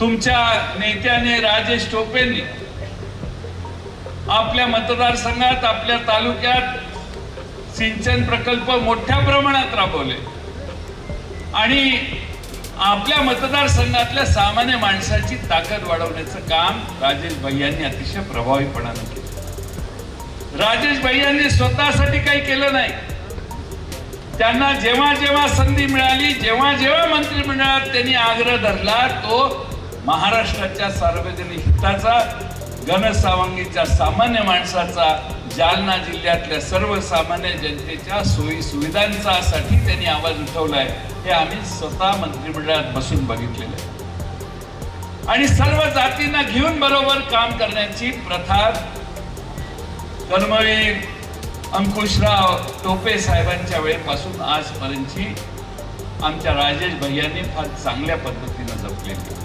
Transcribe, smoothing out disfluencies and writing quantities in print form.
तुमच्या नेत्याने राजेश टोपेंनी आपल्या मतदारसंघात आपल्या तालुक्यात सिंचन प्रकल्प मोठ्या प्रमाणात राबवले आणि आपल्या मतदारसंघातल्या सामान्य माणसाची ताकद वाढवण्याचं काम राजेश भैयांनी अतिशय प्रभावीपणाने केलं। राजेश भैयांनी स्वतःसाठी काही केलं नाही, त्यांना जेव्हा जेव्हा संधी मिळाली, जेव्हा जेव्हा मंत्रिमंडळात त्यांनी आग्रह धरला, तो महाराष्ट्राच्या सार्वजनिक हिताचा, घनसावंगीच्या सामान्य माणसाचा, जालना जिल्ह्यातल्या सर्वसामान्य जनतेच्या सोयी सुविधांसाठी त्यांनी आवाज उठवलाय। हे आम्ही स्वतः मंत्रिमंडळात बसून बघितलेलं आहे आणि सर्व जातींना घेऊन बरोबर काम करण्याची प्रथा कर्मवीर अंकुशराव टोपे साहेबांच्या वेळेपासून आजपर्यंतची आमच्या राजेश भैयांनी फार चांगल्या पद्धतीने जपलेली आहे।